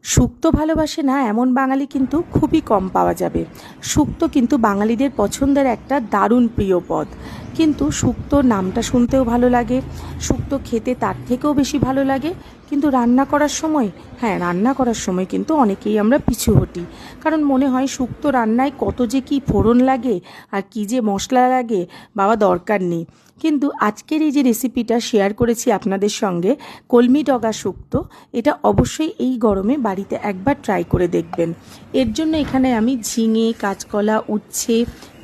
শুক্তো ভালোবাসে না এমন বাঙালি কিন্তু খুবই কম পাওয়া যাবে। শুক্তো কিন্তু বাঙালিদের পছন্দের একটা দারুণ প্রিয় পদ। কিন্তু শুক্তোর নামটা শুনতেও ভালো লাগে, শুক্তো খেতে তার থেকেও বেশি ভালো লাগে। কিন্তু রান্না করার সময়, রান্না করার সময় কিন্তু অনেকেই আমরা পিছু হটি। কারণ মনে হয় শুক্তো রান্নায় কত যে কী ফোড়ন লাগে আর কী যে মশলা লাগে, বাবা দরকার নেই। কিন্তু আজকের এই যে রেসিপিটা শেয়ার করেছি আপনাদের সঙ্গে, কলমি ডগা শুক্তো, এটা অবশ্যই এই গরমে বাড়িতে একবার ট্রাই করে দেখবেন। এর জন্য এখানে আমি ঝিঙে, কাঁচকলা, উচ্ছে,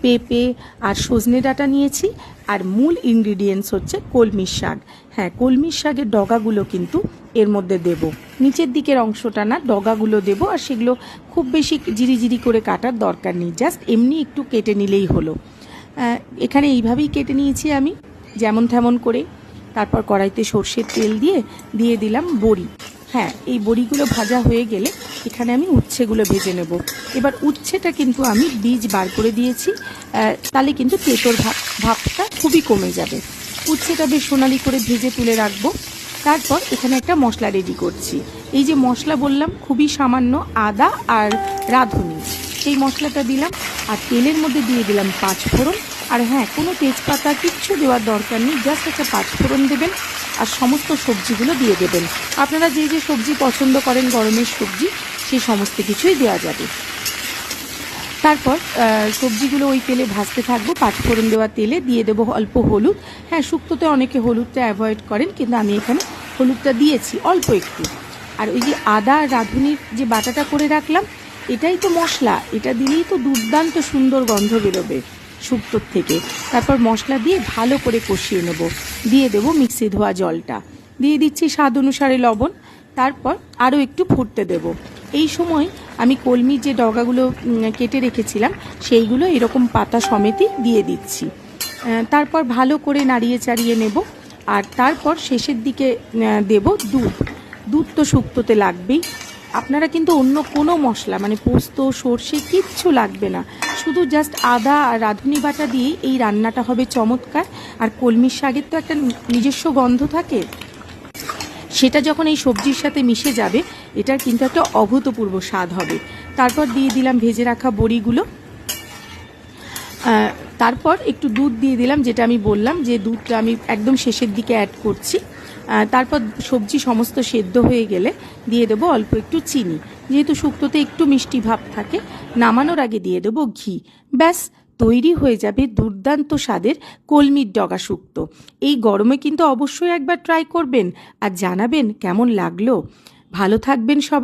পেঁপে আর সজনে ডাঁটা নিয়েছি। আর মূল ইনগ্রিডিয়েন্টস হচ্ছে কলমির শাক। কলমির শাকের ডগাগুলো কিন্তু এর মধ্যে দেব, নিচের দিকের অংশটা না, ডগাগুলো দেব। আর সেগুলো খুব বেশি জিরি করে কাটার দরকার নেই, জাস্ট এমনি একটু কেটে নিলেই হলো। এখানে এইভাবেই কেটে নিয়েছি আমি, যেমন তেমন করে। তারপর কড়াইতে সর্ষের তেল দিয়ে দিলাম বড়ি। এই বড়িগুলো ভাজা হয়ে গেলে এখানে আমি উচ্ছেগুলো ভেজে নেব। এবার উচ্ছেটা কিন্তু আমি বীজ বার করে দিয়েছি, তাহলে কিন্তু তেঁতোর ভাবটা খুবই কমে যাবে। উচ্ছেটা বেশ সোনালি করে ভেজে তুলে রাখবো। তারপর এখানে একটা মশলা রেডি করছি। এই যে মশলা বললাম, খুবই সামান্য আদা আর রাঁধুনি, সেই মশলাটা দিলাম। আর তেলের মধ্যে দিয়ে দিলাম পাঁচফোড়ন। আর কোনো তেজপাতা কিচ্ছু দেওয়ার দরকার নেই, জাস্ট একটা পাঁচফোড়ন দেবেন আর সমস্ত সবজিগুলো দিয়ে দেবেন। আপনারা যে যে সবজি পছন্দ করেন, গরমের সবজি, সেই সমস্ত কিছুই দেওয়া যাবে। তারপর সবজিগুলো ওই তেলে ভাজতে থাকবো। পাঁচফোড়ন দেওয়া তেলে দিয়ে দেবো অল্প হলুদ। শুক্তোতে অনেকে হলুদটা অ্যাভয়েড করেন, কিন্তু আমি এখানে হলুদটা দিয়েছি অল্প একটু। আর ওই যে আদা আর রাঁধুনির যে বাটাটা করে রাখলাম, এটাই তো মশলা, এটা দিলেই তো দুর্দান্ত সুন্দর গন্ধ বেরোবে শুক্তোর থেকে। তারপর মশলা দিয়ে ভালো করে কষিয়ে নেব। দিয়ে দেবো মিক্সি ধোয়া জলটা, দিয়ে দিচ্ছি স্বাদ অনুসারে লবণ। তারপর আরও একটু ফুটতে দেব। এই সময় আমি কলমির যে ডগাগুলো কেটে রেখেছিলাম, সেইগুলো এরকম পাতা সমেতই দিয়ে দিচ্ছি। তারপর ভালো করে নাড়িয়ে চাড়িয়ে নেব। আর তারপর শেষের দিকে দেব দুধ। দুধ তো শুক্তোতে লাগবেই। আপনারা কিন্তু অন্য কোনো মশলা, মানে পোস্ত, সর্ষে, কিচ্ছু লাগবে না। শুধু জাস্ট আদা আর রাঁধুনি বাটা দিয়েই এই রান্নাটা হবে চমৎকার। আর কলমির শাকের তো একটা নিজস্ব গন্ধ থাকে, সেটা যখন এই সবজির সাথে মিশে যাবে, এটার কিন্তু একটা অভূতপূর্ব স্বাদ হবে। তারপর দিয়ে দিলাম ভেজে রাখা বড়িগুলো। তারপর একটু দুধ দিয়ে দিলাম, যেটা আমি বললাম যে দুধটা আমি একদম শেষের দিকে অ্যাড করছি। তারপর সবজি সমস্ত সেদ্ধ হয়ে গেলে দিয়ে দেবো অল্প একটু চিনি, যেহেতু শুক্তোতে একটু মিষ্টি ভাব থাকে। নামানোর আগে দিয়ে দেবো ঘি। ব্যাস, তৈরি হয়ে যাবে দুর্দান্ত স্বাদের কলমির ডগা শুক্তো। এই গরমে কিন্তু অবশ্যই একবার ট্রাই করবেন আর জানাবেন কেমন লাগলো। ভালো থাকবেন সবাই।